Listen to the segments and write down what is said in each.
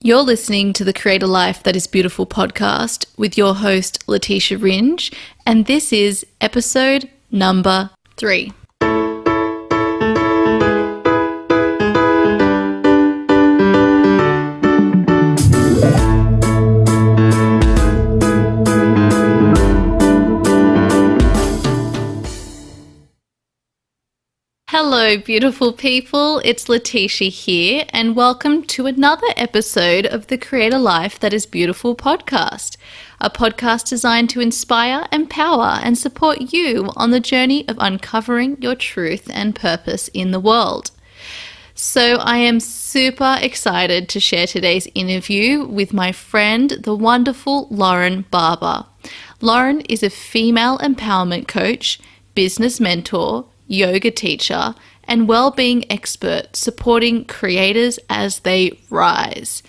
You're listening to the Create a Life That Is Beautiful podcast with your host, Letitia Ringe, and this is episode number 3. Hello, beautiful people. It's Letitia here, and welcome to another episode of the Create a Life That Is Beautiful podcast, a podcast designed to inspire, empower, and support you on the journey of uncovering your truth and purpose in the world. So I am super excited to share today's interview with my friend, the wonderful Lauren Barber. Lauren is a female empowerment coach, business mentor, yoga teacher, and well-being expert supporting creators as they rise.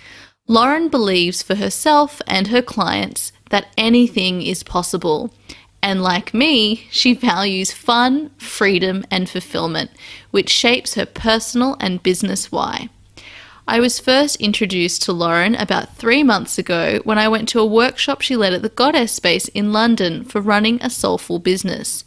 Lauren believes for herself and her clients that anything is possible. And like me, she values fun, freedom, and fulfillment, which shapes her personal and business why. I was first introduced to Lauren about 3 months ago when I went to a workshop she led at the Goddess Space in London for running a soulful business.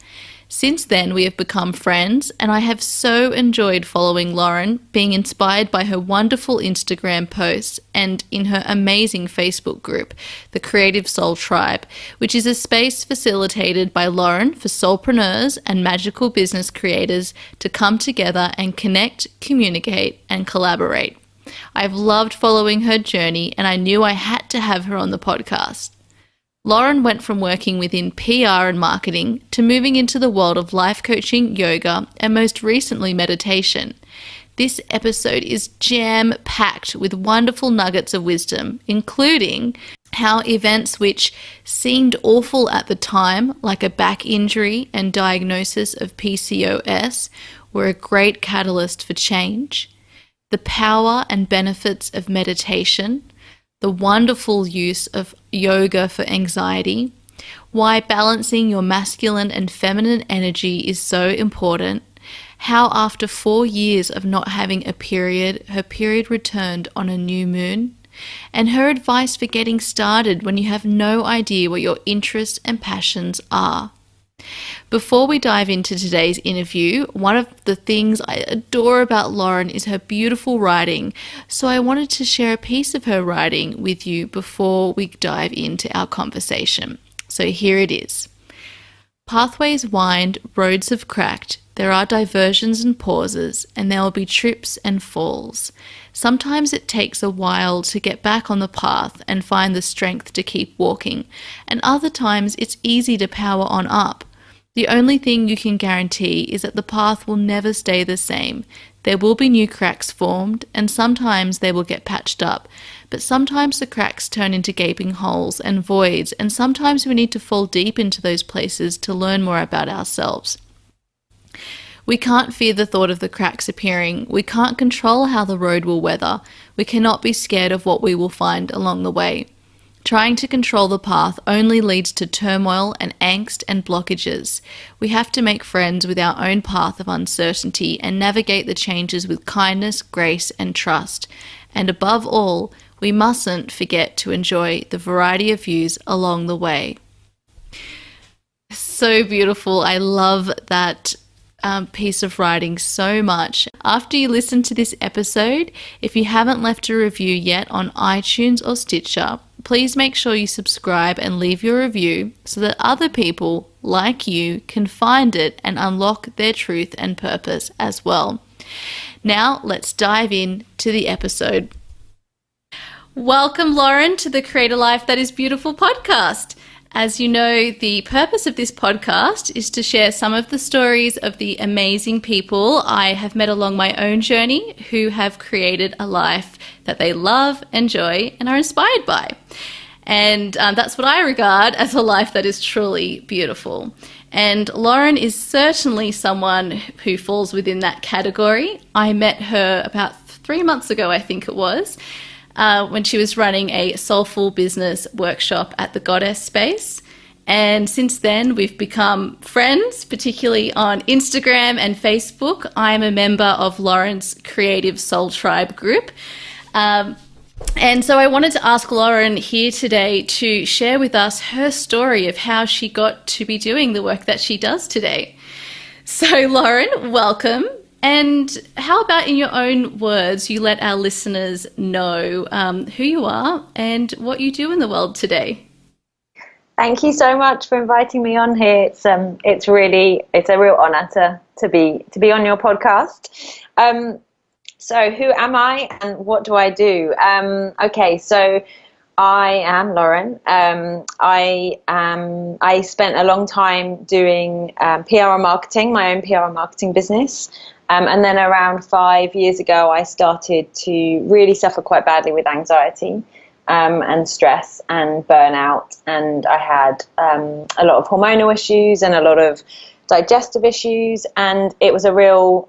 Since then, we have become friends, and I have so enjoyed following Lauren, being inspired by her wonderful Instagram posts and in her amazing Facebook group, the Creative Soul Tribe, which is a space facilitated by Lauren for soulpreneurs and magical business creators to come together and connect, communicate, and collaborate. I've loved following her journey, and I knew I had to have her on the podcast. Lauren went from working within PR and marketing to moving into the world of life coaching, yoga, and most recently meditation. This episode is jam-packed with wonderful nuggets of wisdom, including how events which seemed awful at the time, like a back injury and diagnosis of PCOS, were a great catalyst for change, the power and benefits of meditation, the wonderful use of yoga for anxiety, why balancing your masculine and feminine energy is so important, how after 4 years of not having a period, her period returned on a new moon, and her advice for getting started when you have no idea what your interests and passions are. Before we dive into today's interview, one of the things I adore about Lauren is her beautiful writing, so I wanted to share a piece of her writing with you before we dive into our conversation. So here it is. Pathways wind, roads have cracked, there are diversions and pauses, and there will be trips and falls. Sometimes it takes a while to get back on the path and find the strength to keep walking, and other times it's easy to power on up. The only thing you can guarantee is that the path will never stay the same. There will be new cracks formed, and sometimes they will get patched up. But sometimes the cracks turn into gaping holes and voids, and sometimes we need to fall deep into those places to learn more about ourselves. We can't fear the thought of the cracks appearing. We can't control how the road will weather. We cannot be scared of what we will find along the way. Trying to control the path only leads to turmoil and angst and blockages. We have to make friends with our own path of uncertainty and navigate the changes with kindness, grace, and trust. And above all, we mustn't forget to enjoy the variety of views along the way. So beautiful. I love that piece of writing so much. After you listen to this episode, if you haven't left a review yet on iTunes or Stitcher, please make sure you subscribe and leave your review so that other people like you can find it and unlock their truth and purpose as well. Now, let's dive in to the episode. Welcome, Lauren, to the Create a Life That Is Beautiful podcast. As you know, the purpose of this podcast is to share some of the stories of the amazing people I have met along my own journey who have created a life that they love, enjoy, and are inspired by. And that's what I regard as a life that is truly beautiful. And Lauren is certainly someone who falls within that category. I met her about 3 months ago, I think it was, when she was running a soulful business workshop at the Goddess Space. And since then, we've become friends, particularly on Instagram and Facebook. I'm a member of Lauren's Creative Soul Tribe group. And so I wanted to ask Lauren here today to share with us her story of how she got to be doing the work that she does today. So Lauren, welcome. And how about in your own words, you let our listeners know who you are and what you do in the world today? Thank you so much for inviting me on here. It's a real honour to be on your podcast. So who am I and what do I do? Okay, so I am Lauren. I spent a long time doing PR and marketing, my own PR and marketing business. And then around 5 years ago, I started to really suffer quite badly with anxiety and stress and burnout. And I had a lot of hormonal issues and a lot of digestive issues. And it was a real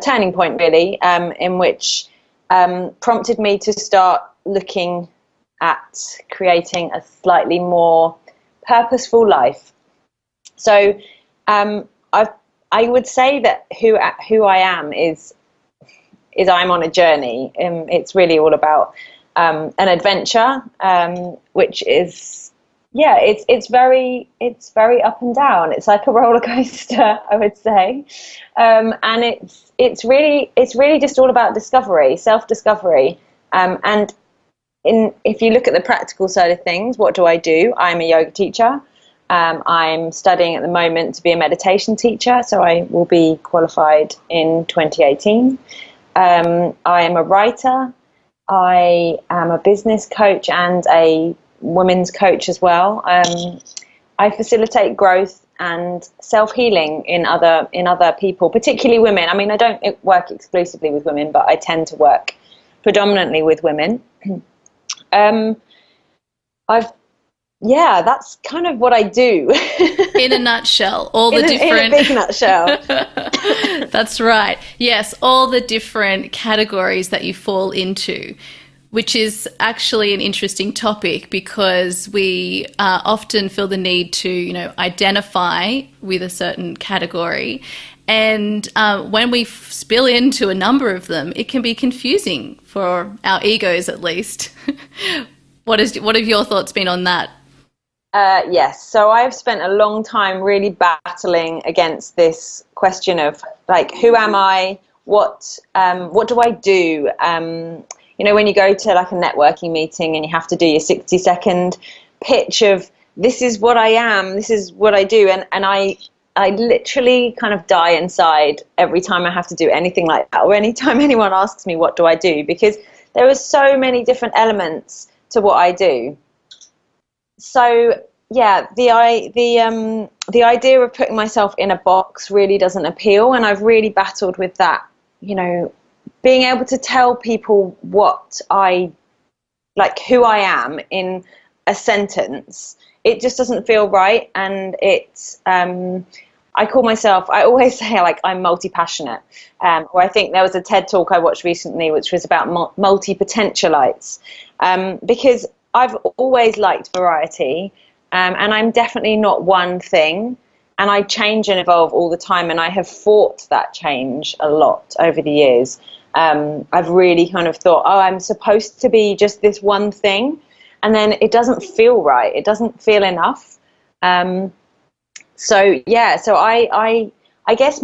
turning point, really, in which prompted me to start looking at creating a slightly more purposeful life. So I would say that who I am is I'm on a journey. It's really all about an adventure, which is it's very up and down. It's like a roller coaster, I would say, and it's really just all about discovery, self-discovery, and if you look at the practical side of things, what do? I'm a yoga teacher. I'm studying at the moment to be a meditation teacher, so I will be qualified in 2018. I am a writer. I am a business coach and a women's coach as well. I facilitate growth and self-healing in other people, particularly women. I mean, I don't work exclusively with women, but I tend to work predominantly with women. That's kind of what I do. In a nutshell, in a big nutshell. That's right. Yes, all the different categories that you fall into, which is actually an interesting topic because we often feel the need to, identify with a certain category. And when we spill into a number of them, it can be confusing for our egos, at least. What have your thoughts been on that? Yes. So I've spent a long time really battling against this question of who am I? What do I do? When you go to a networking meeting and you have to do your 60-second pitch of this is what I am, this is what I do. And I literally kind of die inside every time I have to do anything like that, or anytime anyone asks me what do I do, because there are so many different elements to what I do. So the idea of putting myself in a box really doesn't appeal, and I've really battled with that. Being able to tell people what who I am in a sentence, it just doesn't feel right. And I always say I'm multi-passionate. Or I think there was a TED talk I watched recently which was about multi-potentialites, because I've always liked variety, and I'm definitely not one thing, and I change and evolve all the time, and I have fought that change a lot over the years. I've really kind of thought, I'm supposed to be just this one thing, and then it doesn't feel right. It doesn't feel enough. So I guess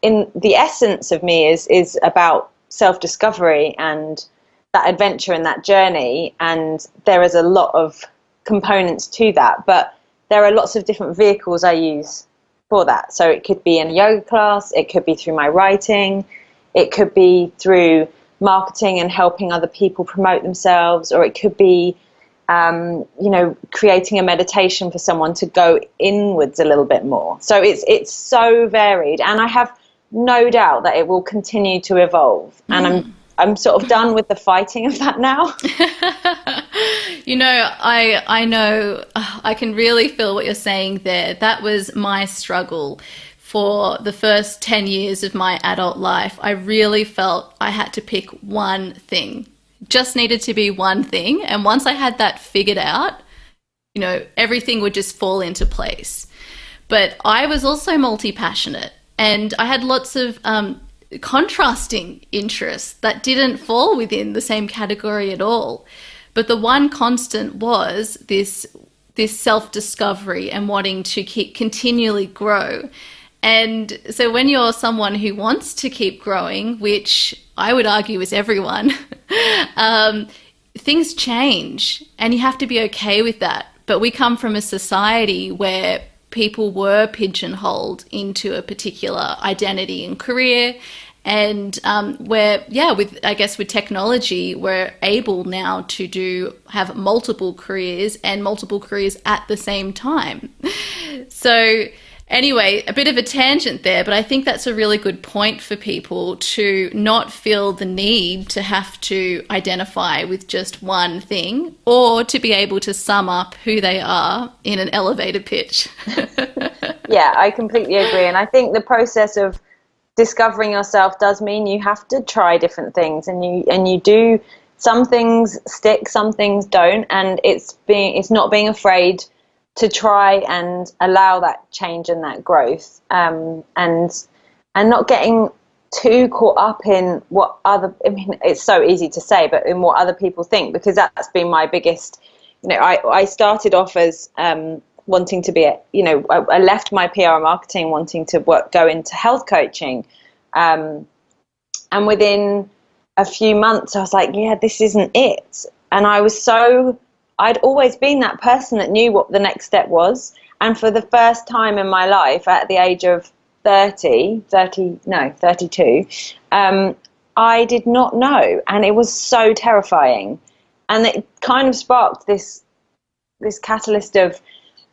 in the essence of me is about self-discovery and that adventure and that journey, and there is a lot of components to that, but there are lots of different vehicles I use for that. So it could be in a yoga class, it could be through my writing, it could be through marketing and helping other people promote themselves, or it could be creating a meditation for someone to go inwards a little bit more. So it's so varied, and I have no doubt that it will continue to evolve. And I'm sort of done with the fighting of that now. I know I can really feel what you're saying there. That was my struggle for the first 10 years of my adult life. I really felt I had to pick one thing. Just needed to be one thing. And once I had that figured out, everything would just fall into place. But I was also multi-passionate, and I had lots of contrasting interests that didn't fall within the same category at all. But the one constant was this self-discovery and wanting to keep continually grow. And so when you're someone who wants to keep growing, which I would argue is everyone, things change and you have to be okay with that. But we come from a society where people were pigeonholed into a particular identity and career. And where, with technology, we're able now to have multiple careers and multiple careers at the same time. So anyway, a bit of a tangent there, but I think that's a really good point for people to not feel the need to have to identify with just one thing, or to be able to sum up who they are in an elevator pitch. Yeah, I completely agree. And I think the process of discovering yourself does mean you have to try different things, and you do, some things stick, some things don't, and it's not being afraid to try and allow that change and that growth, and not getting too caught up in what it's so easy to say, but in what other people think, because that's been my biggest, I started off as wanting to be I left my PR marketing wanting to go into health coaching, and within a few months I was like, yeah, this isn't it. And I'd always been that person that knew what the next step was, and for the first time in my life at the age of 32, I did not know, and it was so terrifying. And it kind of sparked this catalyst of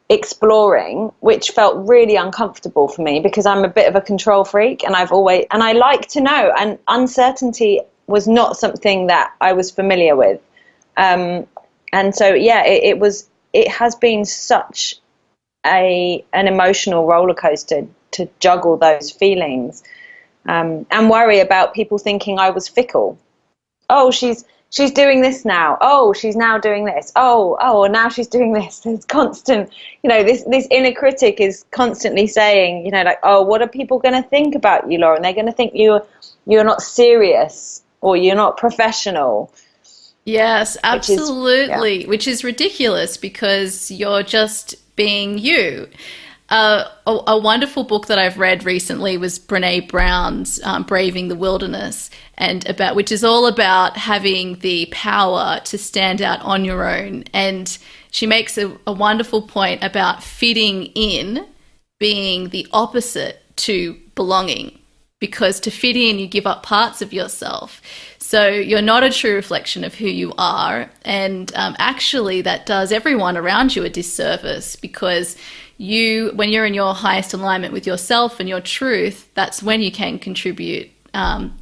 exploring, which felt really uncomfortable for me, because I'm a bit of a control freak, and I like to know, and uncertainty was not something that I was familiar with. And so, yeah, it has been such an emotional roller coaster to juggle those feelings, and worry about people thinking I was fickle. Oh, she's doing this now. Oh, she's now doing this. Oh, now she's doing this. There's constant, this inner critic is constantly saying, oh, what are people going to think about you, Lauren? They're going to think you're not serious, or you're not professional. Yes, absolutely, which is ridiculous, because you're just being you. A wonderful book that I've read recently was Brené Brown's Braving the Wilderness, which is all about having the power to stand out on your own. And she makes a wonderful point about fitting in being the opposite to belonging, because to fit in, you give up parts of yourself. So you're not a true reflection of who you are. And actually, that does everyone around you a disservice, because when you're in your highest alignment with yourself and your truth, that's when you can contribute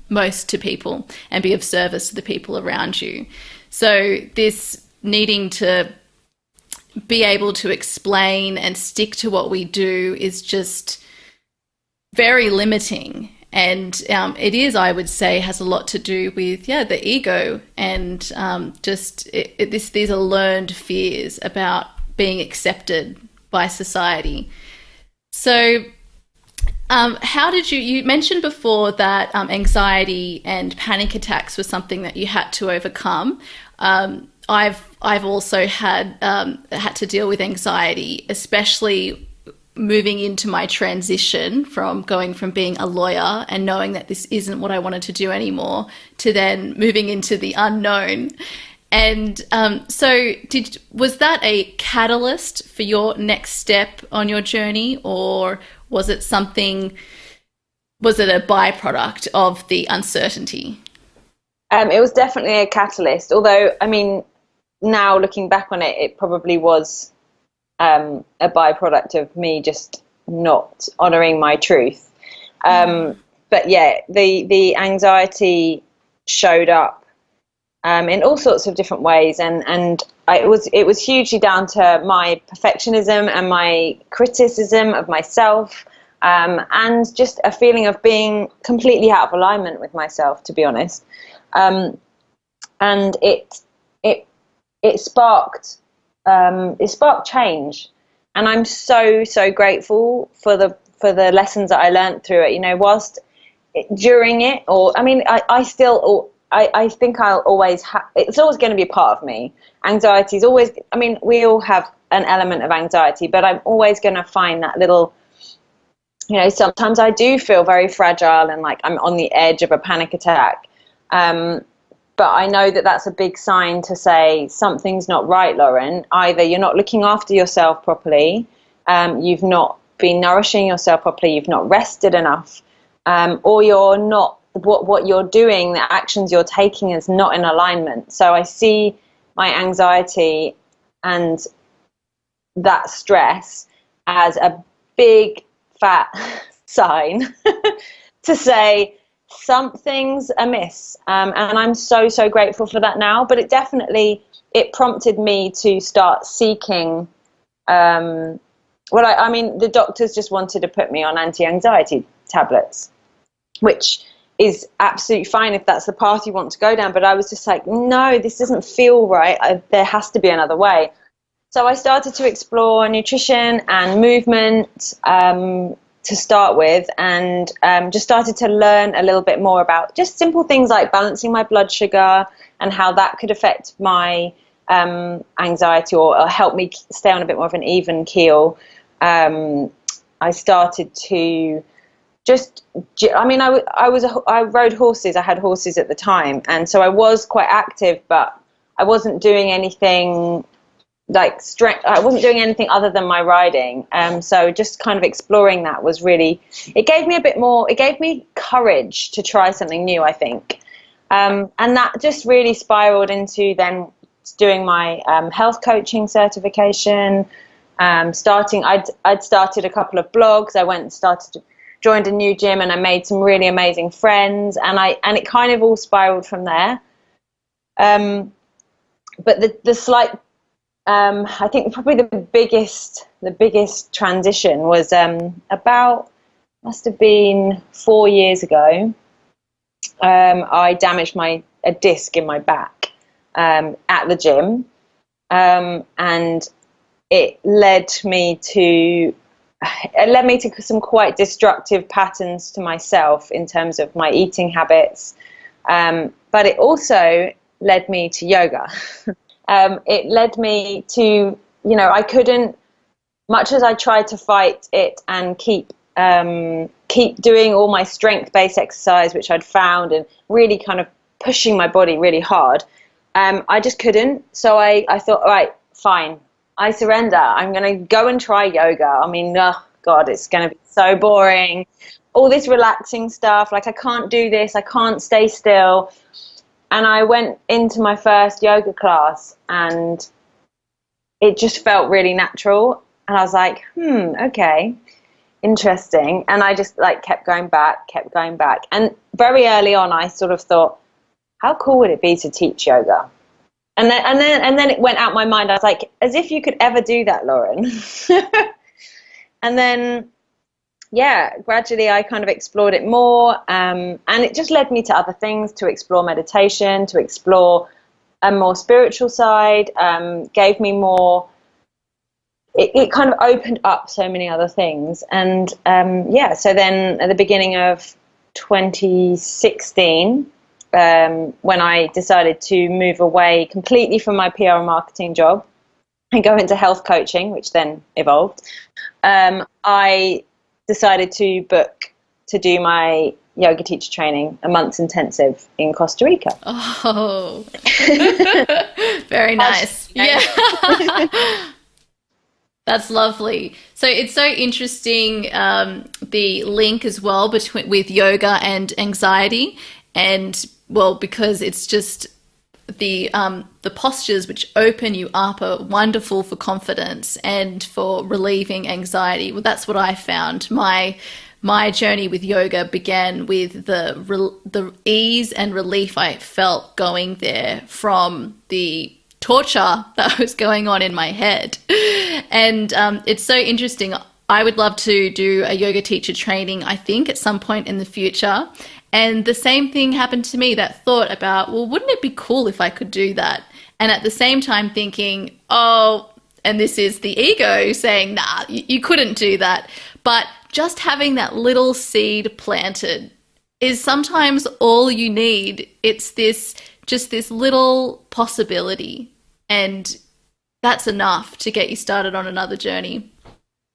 most to people and be of service to the people around you. So this needing to be able to explain and stick to what we do is just very limiting. And it is, I would say, has a lot to do with, the ego, and these are learned fears about being accepted by society. So how did you mentioned before that anxiety and panic attacks was something that you had to overcome. I've also had to deal with anxiety, especially moving into my transition from going from being a lawyer and knowing that this isn't what I wanted to do anymore, to then moving into the unknown. And so was that a catalyst for your next step on your journey, or was it a byproduct of the uncertainty? It was definitely a catalyst, although, now looking back on it, it probably was a byproduct of me just not honouring my truth. But yeah, the anxiety showed up in all sorts of different ways, and it was hugely down to my perfectionism and my criticism of myself, and just a feeling of being completely out of alignment with myself, to be honest. And it sparked change, and I'm so grateful for the lessons that I learned through it. Whilst during it, or I mean, I still, I think I'll always have, it's always going to be a part of me. Anxiety is always, I mean, we all have an element of anxiety, but I'm always going to find that little, sometimes I do feel very fragile and like I'm on the edge of a panic attack. But I know that that's a big sign to say something's not right, Lauren. Either you're not looking after yourself properly, you've not been nourishing yourself properly, you've not rested enough, or you're not, what you're doing, the actions you're taking is not in alignment. So I see my anxiety and that stress as a big fat sign to say something's amiss, and I'm so grateful for that now. But it prompted me to start seeking I mean, the doctors just wanted to put me on anti-anxiety tablets, which is absolutely fine if that's the path you want to go down, but I was just like, no, this doesn't feel right. There has to be another way. So I started to explore nutrition and movement to start with, and just started to learn a little bit more about just simple things like balancing my blood sugar and how that could affect my anxiety or help me stay on a bit more of an even keel. I started to just, I mean, I rode horses. I had horses at the time, and so I was quite active, but I wasn't doing anything like strength. I wasn't doing anything other than my riding. So just kind of exploring that was really, it gave me courage to try something new, I think. And that just really spiraled into then doing my health coaching certification. I'd started a couple of blogs. I went and joined a new gym, and I made some really amazing friends, and it kind of all spiraled from there. But the slight, I think probably the biggest transition was must have been 4 years ago. I damaged a disc in my back at the gym, and it led me to some quite destructive patterns to myself in terms of my eating habits, but it also led me to yoga. It led me to, I couldn't, much as I tried to fight it and keep doing all my strength-based exercise, which I'd found, and really kind of pushing my body really hard, I just couldn't. So I thought, all right, fine, I surrender. I'm going to go and try yoga. I mean, oh God, it's going to be so boring. All this relaxing stuff, like I can't do this, I can't stay still. And I went into my first yoga class, and it just felt really natural. And I was like, okay, interesting. And I just kept going back. And very early on, I sort of thought, how cool would it be to teach yoga? And then it went out my mind. I was like, as if you could ever do that, Lauren. And then, yeah, gradually I kind of explored it more, and it just led me to other things, to explore meditation, to explore a more spiritual side, gave me more, it kind of opened up so many other things. And so then at the beginning of 2016, when I decided to move away completely from my PR and marketing job and go into health coaching, which then evolved, I decided to book to do my yoga teacher training, a month's intensive in Costa Rica. Oh, very nice. Yeah. That's lovely. So it's so interesting, the link as well with yoga and anxiety, and well, because it's just the postures which open you up are wonderful for confidence and for relieving anxiety. Well, that's what I found. My journey with yoga began with the ease and relief I felt going there from the torture that was going on in my head. And it's so interesting. I would love to do a yoga teacher training, I think, at some point in the future. And the same thing happened to me, that thought about, well, wouldn't it be cool if I could do that? And at the same time thinking, oh, and this is the ego saying, nah, you couldn't do that. But just having that little seed planted is sometimes all you need. It's this little possibility, and that's enough to get you started on another journey.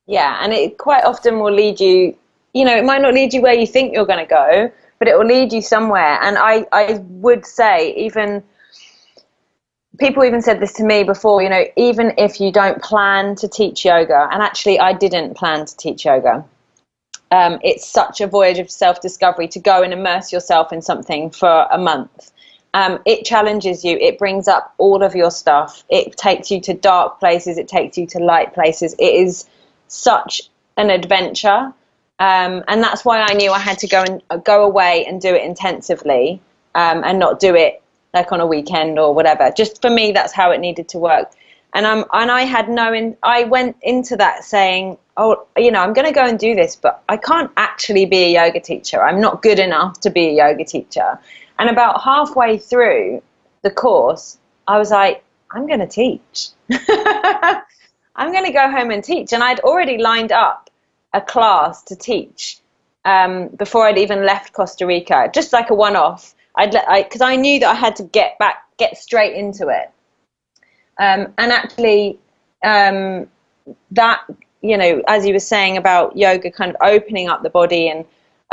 Yeah, and it quite often will lead you, it might not lead you where you think you're going to go, but it will lead you somewhere. And I would say, even people even said this to me before, even if you don't plan to teach yoga, and actually I didn't plan to teach yoga. It's such a voyage of self-discovery to go and immerse yourself in something for a month. It challenges you. It brings up all of your stuff. It takes you to dark places. It takes you to light places. It is such an adventure. And that's why I knew I had to go away and do it intensively, and not do it like on a weekend or whatever. Just for me, that's how it needed to work. And I went into that saying, oh, I'm going to go and do this, but I can't actually be a yoga teacher. I'm not good enough to be a yoga teacher. And about halfway through the course, I was like, I'm going to teach. I'm going to go home and teach. And I'd already lined up a class to teach before I'd even left Costa Rica, just like a one-off. Because I knew that I had to get straight into it. And actually, that, as you were saying about yoga kind of opening up the body, and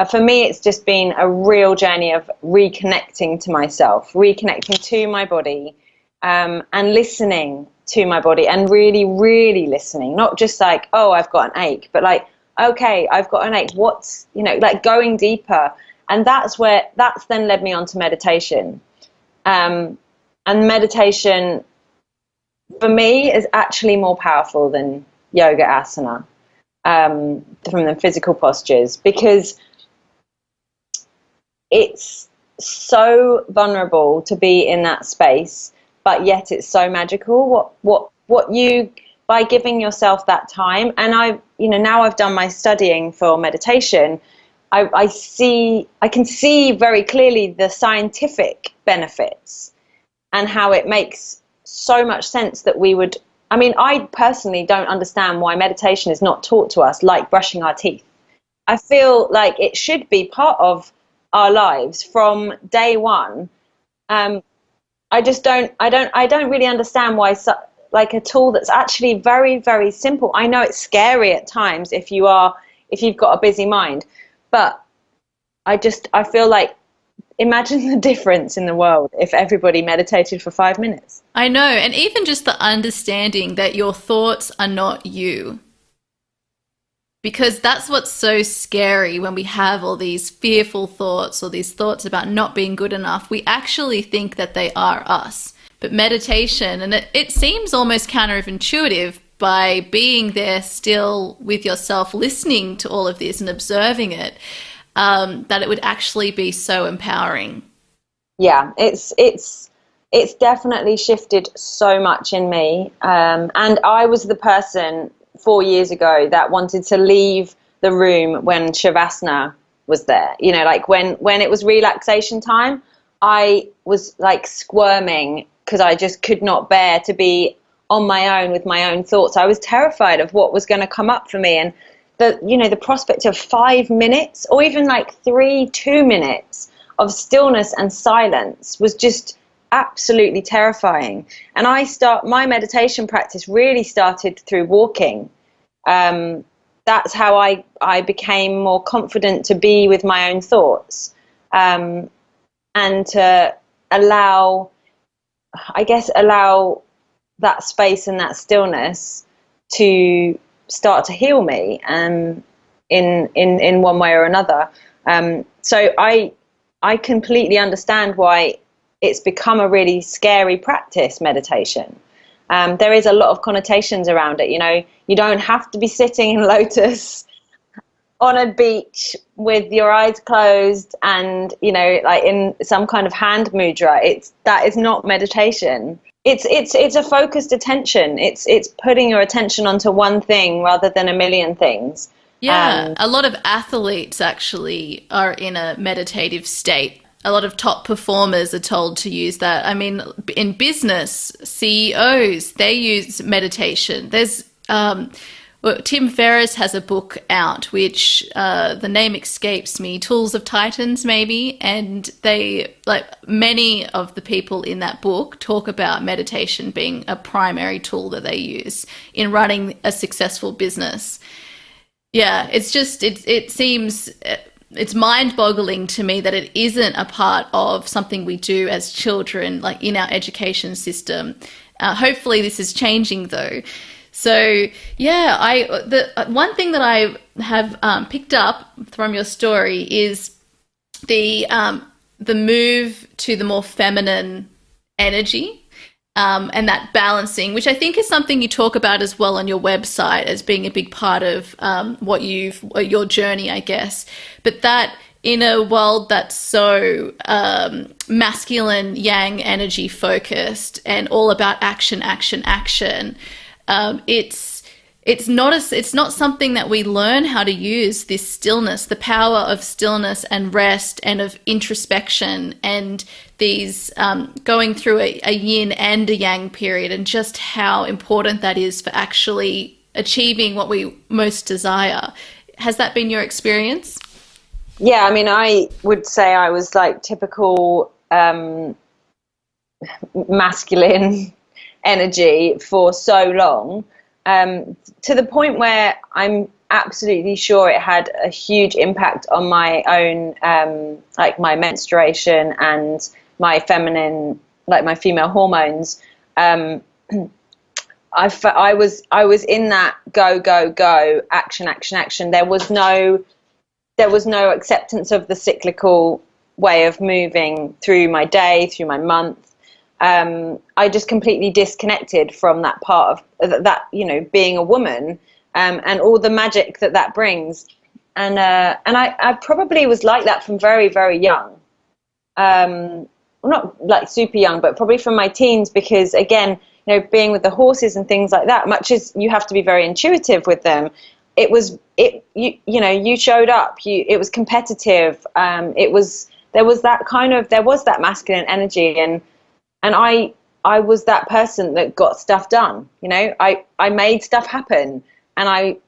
for me, it's just been a real journey of reconnecting to myself, reconnecting to my body, and listening to my body, and really, really listening, not just like, oh, I've got an ache, but like, okay, I've got an ache. What's, like going deeper. And that's then led me on to meditation. And meditation, for me, is actually more powerful than yoga asana, from the physical postures, because it's so vulnerable to be in that space, but yet it's so magical. What you, by giving yourself that time, and now I've done my studying for meditation, I can see very clearly the scientific benefits and how it makes so much sense that I personally don't understand why meditation is not taught to us like brushing our teeth. I feel like it should be part of our lives from day one. I don't really understand why like a tool that's actually very, very simple. I know it's scary at times if you've got a busy mind, but I feel like, imagine the difference in the world if everybody meditated for 5 minutes. I know, and even just the understanding that your thoughts are not you. Because that's what's so scary when we have all these fearful thoughts or these thoughts about not being good enough. We actually think that they are us. But meditation, and it seems almost counterintuitive, by being there still with yourself, listening to all of this and observing it, that it would actually be so empowering. Yeah, it's definitely shifted so much in me. And I was the person 4 years ago that wanted to leave the room when Shavasana was there. Like when it was relaxation time, I was like squirming because I just could not bear to be on my own with my own thoughts. I was terrified of what was going to come up for me. And the prospect of 5 minutes or even like 2 minutes of stillness and silence was just absolutely terrifying. And my meditation practice really started through walking. That's how I became more confident to be with my own thoughts, and to allow that space and that stillness to start to heal me, in one way or another. So I completely understand why it's become a really scary practice, meditation. There is a lot of connotations around it. You don't have to be sitting in lotus on a beach with your eyes closed and, like in some kind of hand mudra. That is not meditation. It's a focused attention. It's putting your attention onto one thing rather than a million things. Yeah, a lot of athletes actually are in a meditative state. A lot of top performers are told to use that. I mean, in business, CEOs, they use meditation. There's Well, Tim Ferriss has a book out, which the name escapes me, Tools of Titans, maybe. And they, like many of the people in that book, talk about meditation being a primary tool that they use in running a successful business. Yeah, it's just, it seems, it's mind-boggling to me that it isn't a part of something we do as children, like in our education system. Hopefully this is changing though. So yeah, the one thing that I have picked up from your story is the move to the more feminine energy, and that balancing, which I think is something you talk about as well on your website as being a big part of your journey, I guess. But that in a world that's so masculine, yang energy focused and all about action, action, action. It's not something that we learn how to use, this stillness, the power of stillness and rest and of introspection and these going through a yin and a yang period, and just how important that is for actually achieving what we most desire. Has that been your experience? Yeah, I mean, I would say I was like typical masculine energy for so long, to the point where I'm absolutely sure it had a huge impact on my own, like my menstruation and my feminine, like my female hormones. I was in that go, action, action, action. There was no acceptance of the cyclical way of moving through my day, through my month. I just completely disconnected from that part of that, being a woman, and all the magic that brings. And I probably was like that from very, very young. Not like super young, but probably from my teens, because again, being with the horses and things like that, much as you have to be very intuitive with them, you showed up, it was competitive. There was that masculine energy, and I was that person that got stuff done. I made stuff happen, and I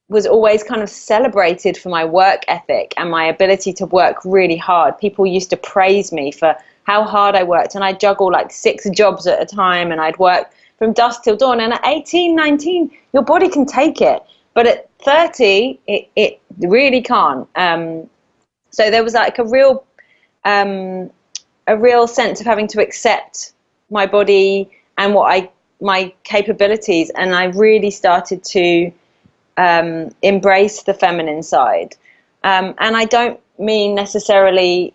was always kind of celebrated for my work ethic and my ability to work really hard. People used to praise me for how hard I worked, and I'd juggle like 6 jobs at a time, and I'd work from dusk till dawn. And at 18, 19, your body can take it, but at 30, it really can't. So there was like a real sense of having to accept my body and my capabilities, and I really started to embrace the feminine side. And I don't mean necessarily,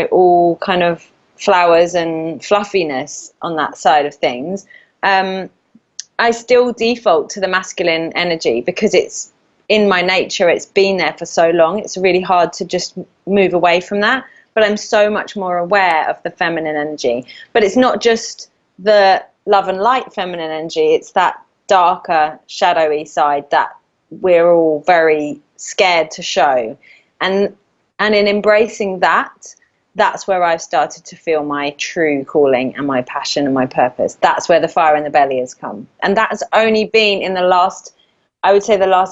all kind of flowers and fluffiness on that side of things. I still default to the masculine energy because it's in my nature. It's been there for so long. It's really hard to just move away from that. But I'm so much more aware of the feminine energy. But it's not just the love and light feminine energy. It's that darker, shadowy side that we're all very scared to show. And in embracing that, that's where I've started to feel my true calling and my passion and my purpose. That's where the fire in the belly has come. And that has only been in the last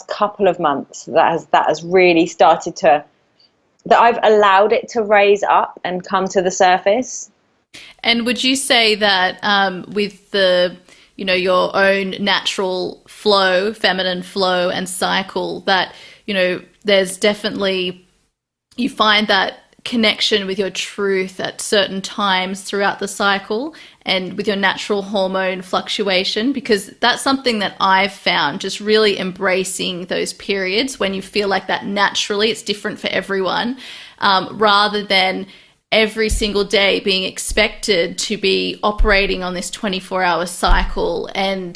couple of months that has really started to, that I've allowed it to raise up and come to the surface. And would you say that with the, your own natural flow, feminine flow and cycle, that, there's definitely, you find that connection with your truth at certain times throughout the cycle and with your natural hormone fluctuation? Because that's something that I've found, just really embracing those periods when you feel like that naturally. It's different for everyone, rather than every single day being expected to be operating on this 24-hour cycle. And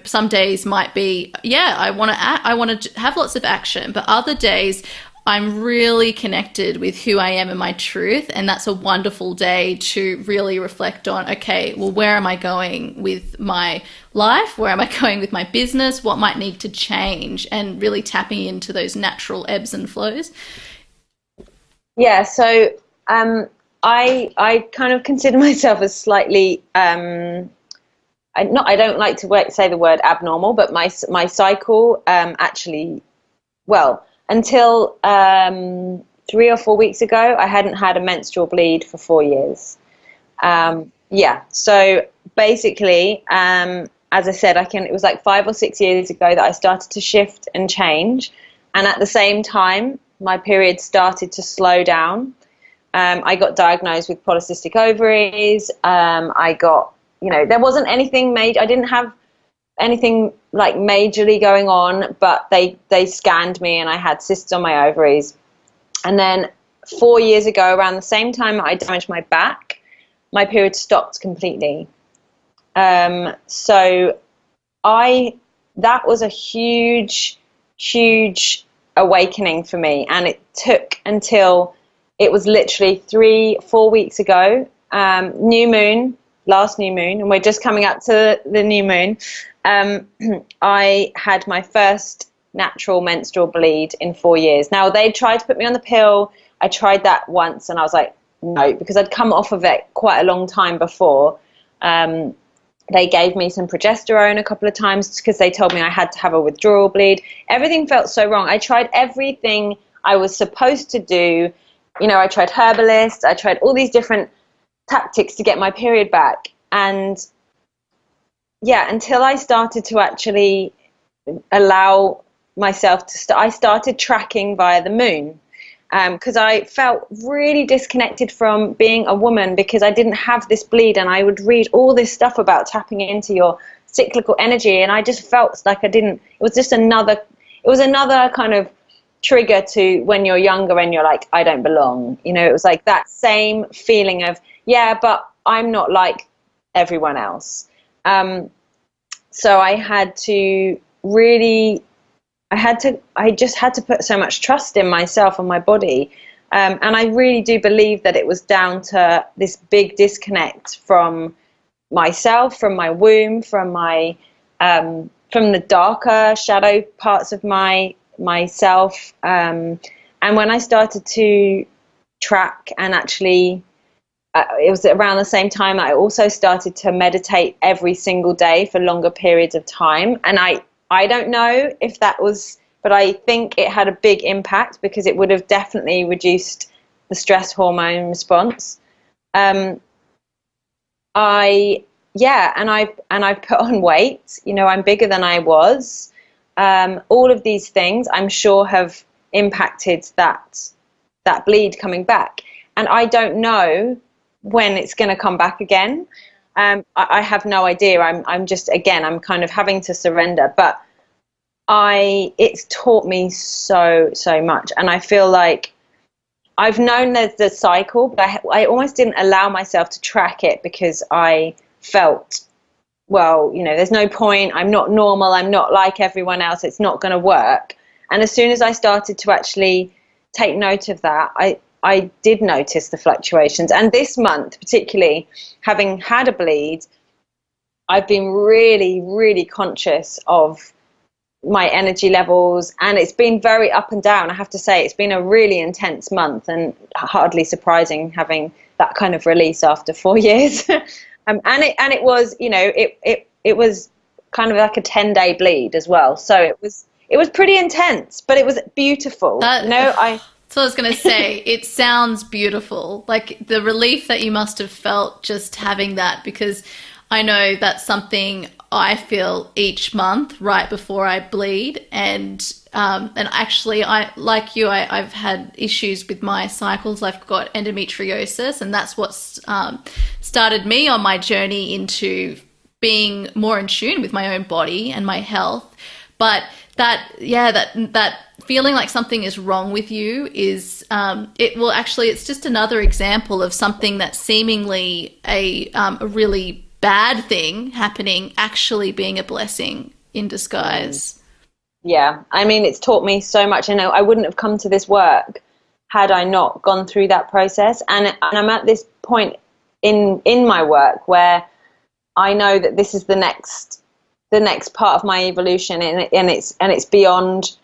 some days might be, I want to have lots of action, but other days I'm really connected with who I am and my truth, and that's a wonderful day to really reflect on, okay, well, where am I going with my life? Where am I going with my business? What might need to change? And really tapping into those natural ebbs and flows. Yeah, so I kind of consider myself as slightly I don't like to say the word abnormal, but my cycle actually, well, until 3 or 4 weeks ago, I hadn't had a menstrual bleed for 4 years. Yeah, so basically, as I said, it was like 5 or 6 years ago that I started to shift and change, and at the same time, my period started to slow down. I got diagnosed with polycystic ovaries. I got, there wasn't anything major. I didn't have anything like majorly going on, but they scanned me and I had cysts on my ovaries. And then 4 years ago, around the same time I damaged my back, my period stopped completely. So that was a huge, huge awakening for me. And it took until it was literally 3-4 weeks ago, last new moon, and we're just coming up to the new moon. I had my first natural menstrual bleed in 4 years. Now, they tried to put me on the pill. I tried that once and I was like, no, because I'd come off of it quite a long time before. They gave me some progesterone a couple of times because they told me I had to have a withdrawal bleed. Everything felt so wrong. I tried everything I was supposed to do. I tried Herbalist. I tried all these different tactics to get my period back. And yeah, until I started to actually allow myself to I started tracking via the moon, because I felt really disconnected from being a woman because I didn't have this bleed, and I would read all this stuff about tapping into your cyclical energy, and I just felt like it was another kind of trigger to when you're younger and you're like, I don't belong. It was like that same feeling of, yeah, but I'm not like everyone else. So I had to really, I just had to put so much trust in myself and my body. And I really do believe that it was down to this big disconnect from myself, from my womb, from the darker shadow parts of myself. And when I started to track and actually, it was around the same time I also started to meditate every single day for longer periods of time. And I don't know if that was, but I think it had a big impact because it would have definitely reduced the stress hormone response. I've put on weight. I'm bigger than I was. All of these things I'm sure have impacted that bleed coming back. And I don't know when it's going to come back again. I have no idea. I'm just, again, I'm kind of having to surrender, but it's taught me so much. And I feel like I've known there's the cycle, but I almost didn't allow myself to track it because I felt, well, there's no point. I'm not normal. I'm not like everyone else. It's not going to work. And as soon as I started to actually take note of that, I did notice the fluctuations. And this month, particularly, having had a bleed, I've been really, really conscious of my energy levels. And it's been very up and down. I have to say, it's been a really intense month and hardly surprising having that kind of release after 4 years. And it was, it was kind of like a 10-day bleed as well. So it was pretty intense, but it was beautiful. So I was going to say, it sounds beautiful. Like the relief that you must have felt just having that, because I know that's something I feel each month right before I bleed. And actually, I've had issues with my cycles. I've got endometriosis, and that's what's started me on my journey into being more in tune with my own body and my health. But that feeling like something is wrong with you is it's just another example of something that's seemingly a really bad thing happening actually being a blessing in disguise. Yeah, I mean, it's taught me so much. I wouldn't have come to this work had I not gone through that process. And I'm at this point in my work where I know that this is the next part of my evolution, and it's beyond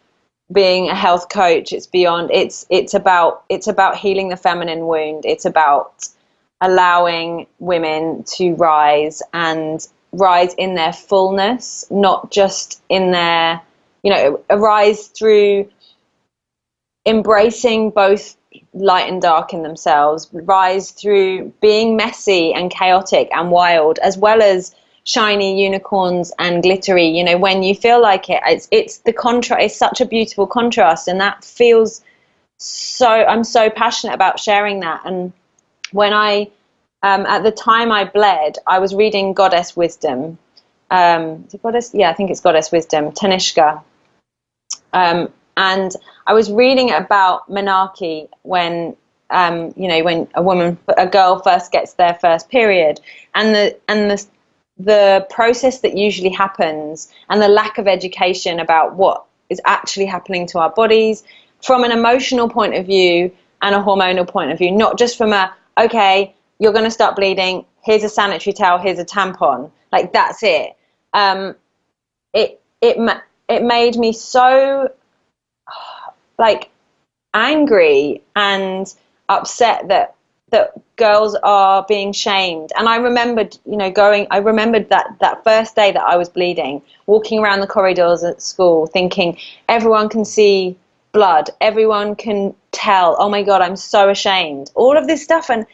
being a health coach. It's about healing the feminine wound. It's about allowing women to rise and rise in their fullness, not just in their, arise through embracing both light and dark in themselves, rise through being messy and chaotic and wild, as well as shiny unicorns and glittery. When you feel like it's the contrast. It's such a beautiful contrast, and that feels so. I'm so passionate about sharing that. And when I at the time I bled, I was reading Goddess Wisdom. Is it Goddess? Yeah, I think it's Goddess Wisdom, Tanishka. And I was reading about menarche when, when a girl first gets their first period, and the process that usually happens, and the lack of education about what is actually happening to our bodies from an emotional point of view and a hormonal point of view, not just from okay, you're going to start bleeding, here's a sanitary towel, here's a tampon, like that's it. It made me so angry and upset that girls are being shamed. And I remembered, that first day that I was bleeding, walking around the corridors at school thinking everyone can see blood, everyone can tell, oh my God, I'm so ashamed, all of this stuff. And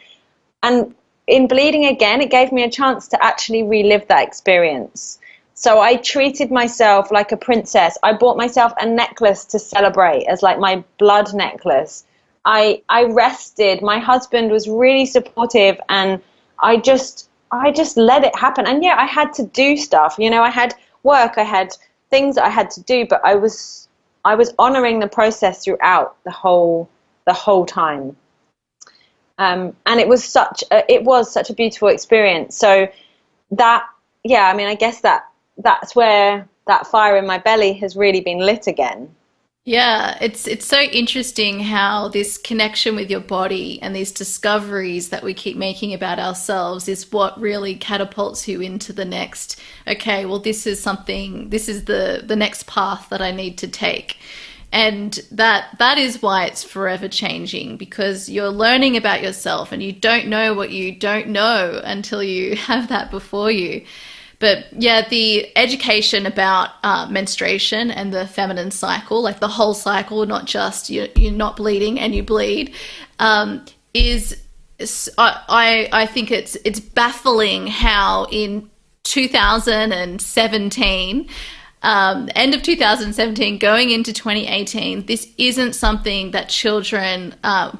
in bleeding again, it gave me a chance to actually relive that experience. So I treated myself like a princess. I bought myself a necklace to celebrate as like my blood necklace. I rested. My husband was really supportive, and I just let it happen. And yeah, I had to do stuff. I had work, I had things that I had to do, but I was honoring the process throughout the whole time. And it was such a beautiful experience. So that, yeah, I mean, I guess that's where that fire in my belly has really been lit again. Yeah, it's so interesting how this connection with your body and these discoveries that we keep making about ourselves is what really catapults you into the next, okay, well, this is the next path that I need to take. And that is why it's forever changing, because you're learning about yourself and you don't know what you don't know until you have that before you. But yeah, the education about menstruation and the feminine cycle, like the whole cycle, not just you're not bleeding and you bleed, is I think it's baffling how in 2017, end of 2017, going into 2018, this isn't something that children,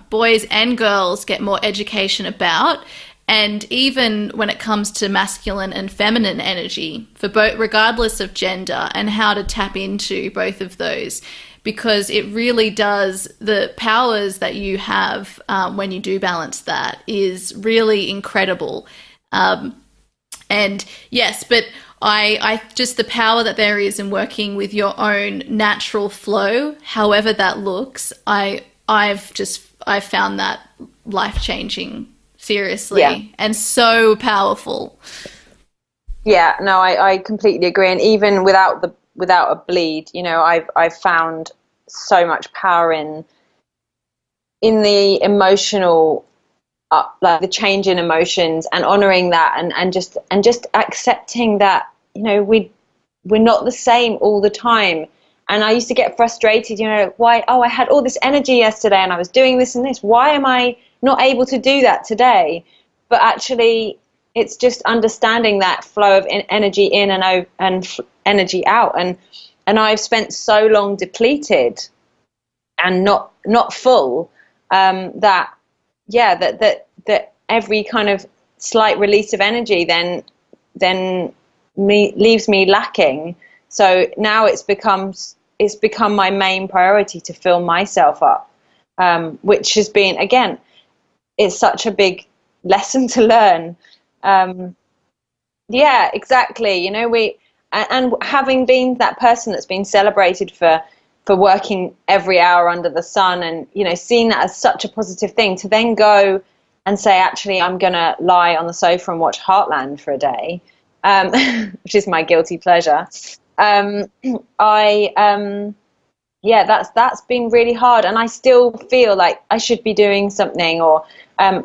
boys and girls, get more education about. And even when it comes to masculine and feminine energy, for both, regardless of gender, and how to tap into both of those, because it really does, the powers that you have when you do balance that is really incredible. And yes, but I just, the power that there is in working with your own natural flow, however that looks, I've found that life-changing. Seriously, yeah. And so powerful. Yeah, no, I completely agree. And even without a bleed, I've found so much power in the emotional, like the change in emotions, and honoring that, and just accepting that we're not the same all the time. And I used to get frustrated, why? Oh, I had all this energy yesterday, and I was doing this and this. Why am I not able to do that today? But actually, it's just understanding that flow of energy in and energy out. And I've spent so long depleted and not full, that every kind of slight release of energy then leaves me lacking. So now it's become my main priority to fill myself up, which has been, again, it's such a big lesson to learn. Yeah, exactly. And having been that person that's been celebrated for working every hour under the sun, and seeing that as such a positive thing, to then go and say, actually, I'm gonna lie on the sofa and watch Heartland for a day, which is my guilty pleasure. That's been really hard, and I still feel like I should be doing something, or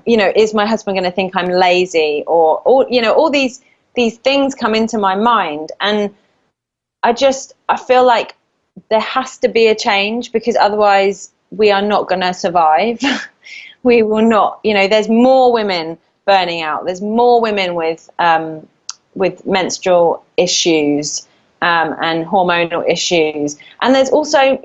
is my husband going to think I'm lazy, or all these these things come into my mind, and I feel like there has to be a change, because otherwise we are not going to survive. We will not, there's more women burning out. There's more women with menstrual issues and hormonal issues. And there's also,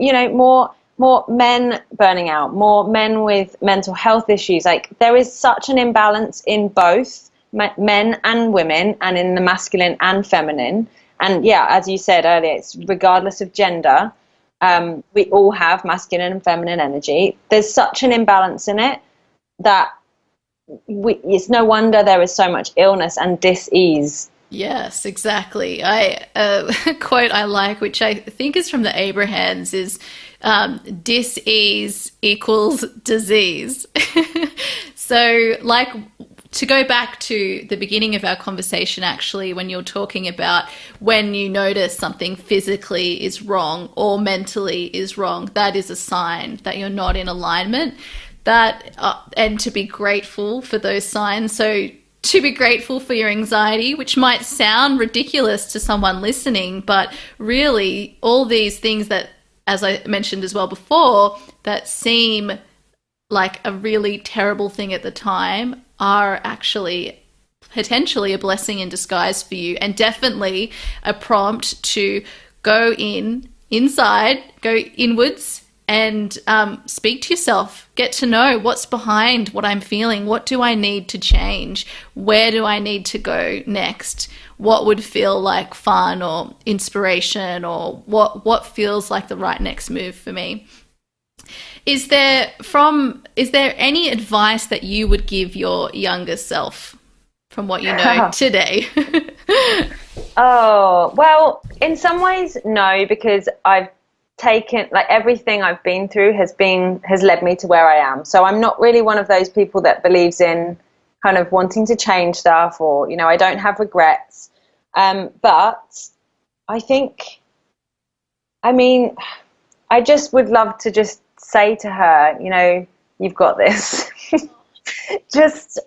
more men burning out, more men with mental health issues. Like, there is such an imbalance in both men and women, and in the masculine and feminine. And yeah, as you said earlier, it's regardless of gender. We all have masculine and feminine energy. There's such an imbalance in it that it's no wonder there is so much illness and dis-ease. Yes, exactly. Quote I like, which I think is from the Abrahams, is dis-ease equals disease. So, like, to go back to the beginning of our conversation, actually, when you're talking about when you notice something physically is wrong or mentally is wrong, that is a sign that you're not in alignment. And to be grateful for those signs. So, to be grateful for your anxiety, which might sound ridiculous to someone listening, but really all these things that, as I mentioned as well before, that seem like a really terrible thing at the time are actually potentially a blessing in disguise for you, and definitely a prompt to go inside, go inwards, and speak to yourself, get to know what's behind what I'm feeling. What do I need to change? Where do I need to go next? What would feel like fun or inspiration, or what feels like the right next move for me? Is there any advice that you would give your younger self from what you know today? Oh, well, in some ways, no, because I've taken, like, everything I've been through has led me to where I am. So I'm not really one of those people that believes in kind of wanting to change stuff, or, I don't have regrets. But I think, I just would love to just say to her, you've got this. just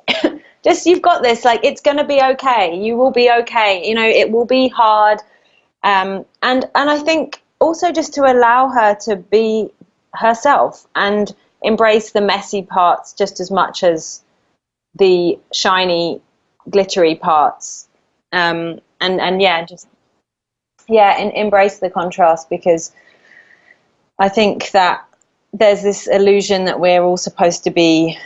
you've got this. Like, it's going to be okay. You will be okay. It will be hard. And I think also just to allow her to be herself and embrace the messy parts just as much as the shiny, glittery parts. And embrace the contrast, because I think that there's this illusion that we're all supposed to be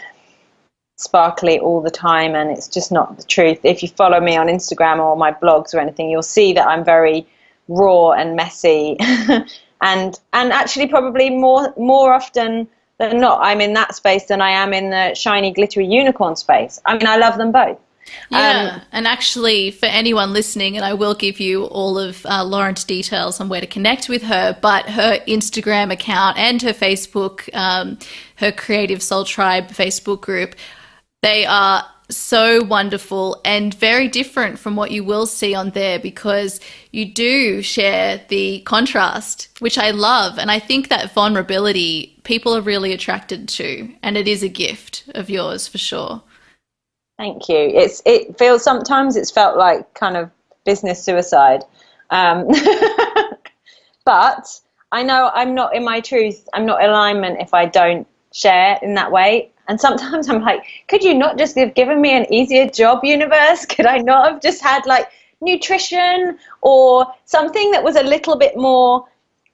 sparkly all the time, and it's just not the truth. If you follow me on Instagram or my blogs or anything, you'll see that I'm very raw and messy and actually probably more often than not I'm in that space than I am in the shiny glittery unicorn space. I love them both. Yeah, and actually, for anyone listening, and I will give you all of Lauren's details on where to connect with her, but her Instagram account and her Facebook, her Creative Soul Tribe Facebook group, they are so wonderful and very different from what you will see on there, because you do share the contrast, which I love. And I think that vulnerability people are really attracted to, and it is a gift of yours for sure. Thank you. Sometimes it's felt like kind of business suicide. But I know I'm not in my truth. I'm not in alignment if I don't share in that way. And sometimes I'm like, could you not just have given me an easier job, universe? Could I not have just had like nutrition or something that was a little bit more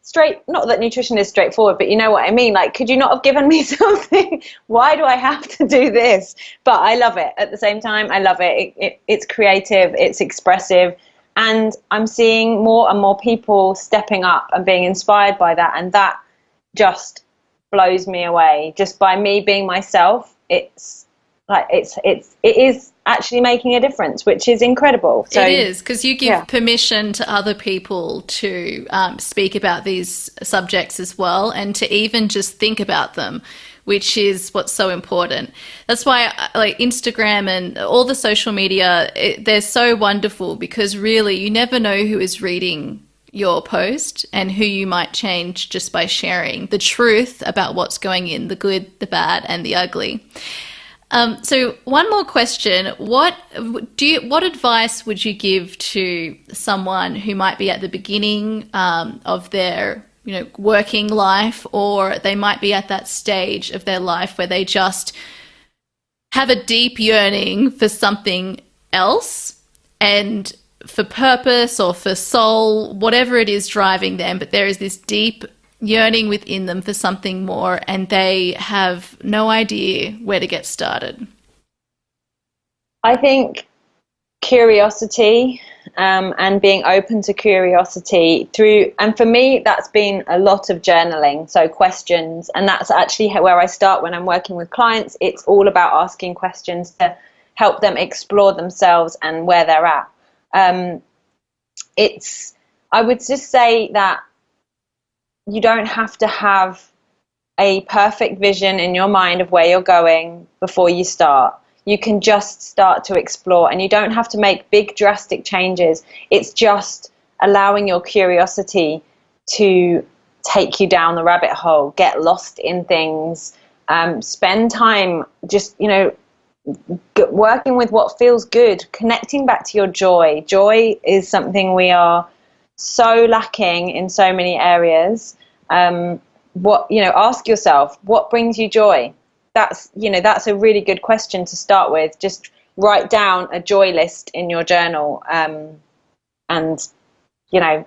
straight? Not that nutrition is straightforward, but you know what I mean? Like, could you not have given me something? Why do I have to do this? But I love it at the same time. I love it. It's creative, it's expressive. And I'm seeing more and more people stepping up and being inspired by that. And that just blows me away. Just by me being myself, it is actually making a difference, which is incredible. So, it is, because you give permission to other people to speak about these subjects as well, and to even just think about them, which is what's so important. That's why like Instagram and all the social media, they're so wonderful, because really you never know who is reading your post and who you might change just by sharing the truth about what's going in, the good, the bad, and the ugly. So one more question. What advice would you give to someone who might be at the beginning of their, working life, or they might be at that stage of their life where they just have a deep yearning for something else and for purpose or for soul, whatever it is driving them, but there is this deep yearning within them for something more and they have no idea where to get started? I think curiosity, and being open to curiosity and for me that's been a lot of journaling, so questions, and that's actually where I start when I'm working with clients. It's all about asking questions to help them explore themselves and where they're at. I would just say that you don't have to have a perfect vision in your mind of where you're going before you start. You can just start to explore, and you don't have to make big drastic changes. It's just allowing your curiosity to take you down the rabbit hole, get lost in things, spend time just, working with what feels good, connecting back to your joy. Joy is something we are so lacking in so many areas. Ask yourself, what brings you joy? That's a really good question to start with. Just write down a joy list in your journal, and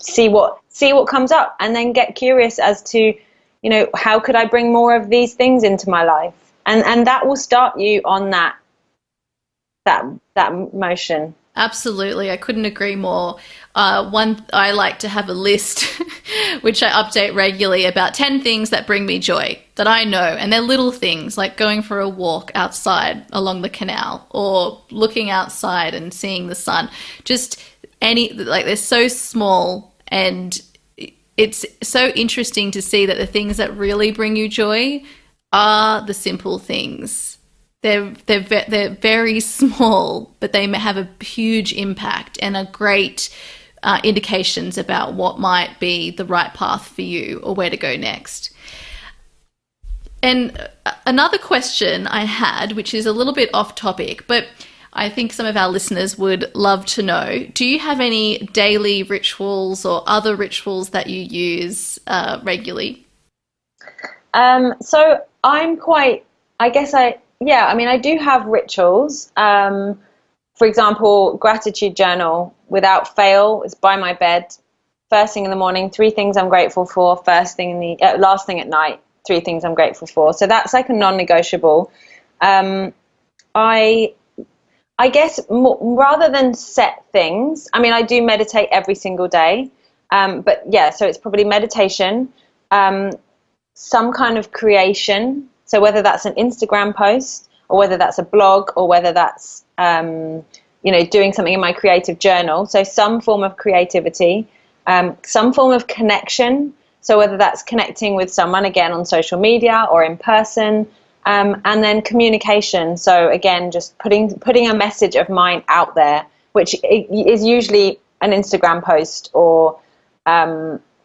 see what comes up, and then get curious as to, how could I bring more of these things into my life? And that will start you on that motion. Absolutely. I couldn't agree more. I like to have a list, which I update regularly, about 10 things that bring me joy that I know. And they're little things like going for a walk outside along the canal or looking outside and seeing the sun. Just they're so small, and it's so interesting to see that the things that really bring you joy are the simple things. They're very small, but they have a huge impact and are great indications about what might be the right path for you or where to go next. And another question I had, which is a little bit off topic, but I think some of our listeners would love to know, do you have any daily rituals or other rituals that you use regularly? So I'm quite, I do have rituals. For example, gratitude journal without fail is by my bed, first thing in the morning, 3 things I'm grateful for, last thing at night, 3 things I'm grateful for. So that's like a non-negotiable. I guess rather than set things, I do meditate every single day. So it's probably meditation, some kind of creation. So whether that's an Instagram post or whether that's a blog or whether that's, doing something in my creative journal. So some form of creativity, some form of connection. So whether that's connecting with someone, again, on social media or in person, and then communication. So again, just putting a message of mine out there, which is usually an Instagram post or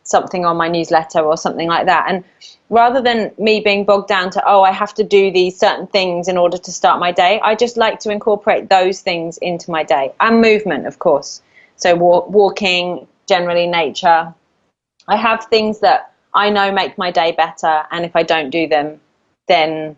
something on my newsletter or something like that. And rather than me being bogged down to, I have to do these certain things in order to start my day, I just like to incorporate those things into my day. And movement, of course. So walking, generally nature. I have things that I know make my day better, and if I don't do them, then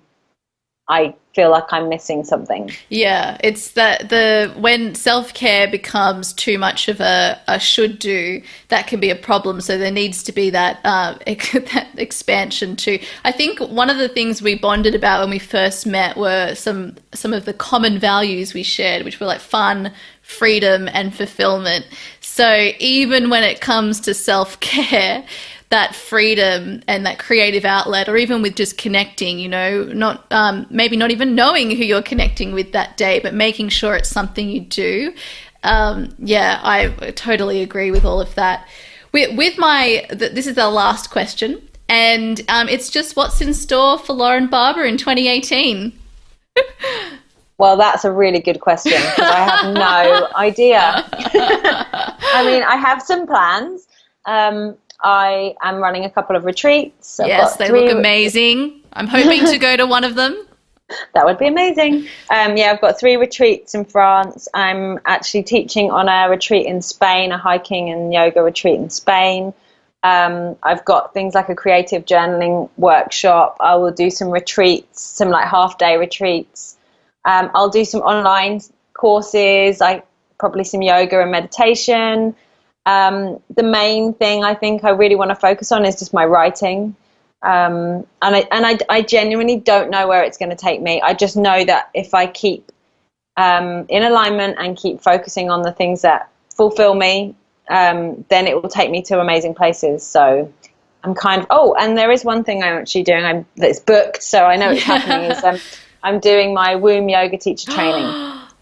I feel like I'm missing something. Yeah, it's that when self-care becomes too much of a should do, that can be a problem. So there needs to be that that expansion too. I think one of the things we bonded about when we first met were some of the common values we shared, which were like fun, freedom, and fulfillment. So even when it comes to self-care, that freedom and that creative outlet, or even with just connecting, not maybe not even knowing who you're connecting with that day, but making sure it's something you do. I totally agree with all of that. This is the last question, and it's just what's in store for Lauren Barber in 2018. Well, that's a really good question because I have no idea. I have some plans. I am running a couple of retreats. Yes, they look amazing. I'm hoping to go to one of them. That would be amazing. Yeah, I've got 3 retreats in France. I'm actually teaching on a retreat in Spain, a hiking and yoga retreat in Spain. I've got things like a creative journaling workshop. I will do some retreats, some like half-day retreats. I'll do some online courses, probably some yoga and meditation. The main thing I think I really want to focus on is just my writing. And I genuinely don't know where it's going to take me. I just know that if I keep in alignment and keep focusing on the things that fulfill me, then it will take me to amazing places. So I'm kind of, and there is one thing I'm actually doing that's booked, so I know it's happening, is I'm doing my womb yoga teacher training.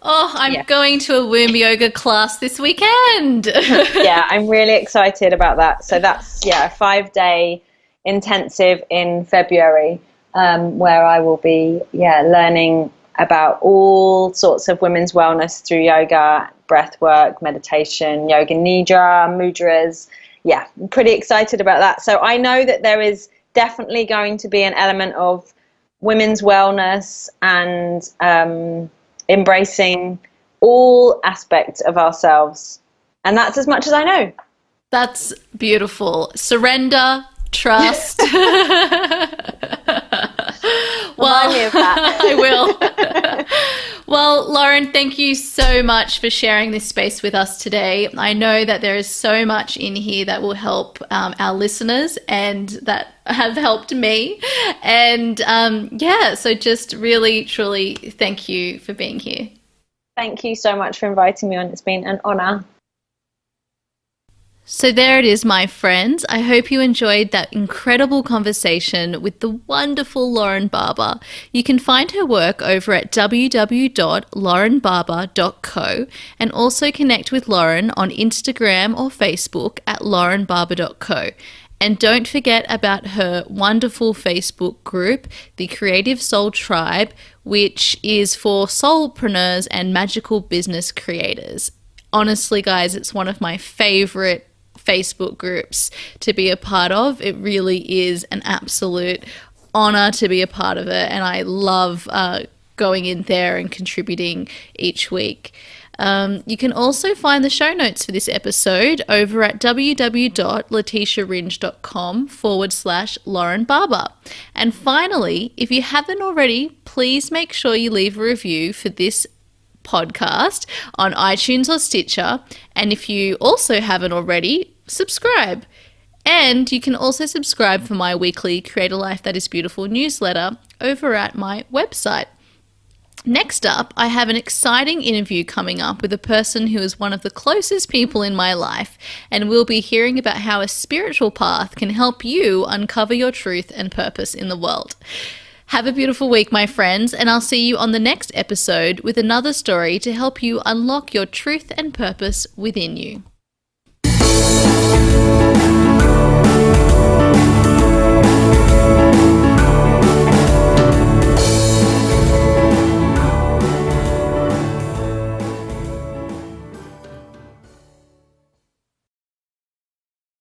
I'm going to a womb yoga class this weekend. Yeah, I'm really excited about that. So that's, a 5-day intensive in February, where I will be, learning about all sorts of women's wellness through yoga, breath work, meditation, yoga nidra, mudras. Yeah, I'm pretty excited about that. So I know that there is definitely going to be an element of women's wellness and embracing all aspects of ourselves. And that's as much as I know. That's beautiful. Surrender, trust. Remind me of that. I will. Well, Lauren, thank you so much for sharing this space with us today. I know that there is so much in here that will help our listeners and that have helped me. And so just really, truly thank you for being here. Thank you so much for inviting me on. It's been an honor. So there it is, my friends. I hope you enjoyed that incredible conversation with the wonderful Lauren Barber. You can find her work over at www.laurenbarber.co and also connect with Lauren on Instagram or Facebook at laurenbarber.co. And don't forget about her wonderful Facebook group, the Creative Soul Tribe, which is for soulpreneurs and magical business creators. Honestly, guys, it's one of my favorite Facebook groups to be a part of. It really is an absolute honor to be a part of it, and I love going in there and contributing each week. You can also find the show notes for this episode over at www.letitiaringe.com/Lauren Barber. And finally, if you haven't already, please make sure you leave a review for this podcast on iTunes or Stitcher. And if you also haven't already, subscribe. And you can also subscribe for my weekly Create a Life That Is Beautiful newsletter over at my website. Next up, I have an exciting interview coming up with a person who is one of the closest people in my life, and we'll be hearing about how a spiritual path can help you uncover your truth and purpose in the world. Have a beautiful week, my friends, and I'll see you on the next episode with another story to help you unlock your truth and purpose within you.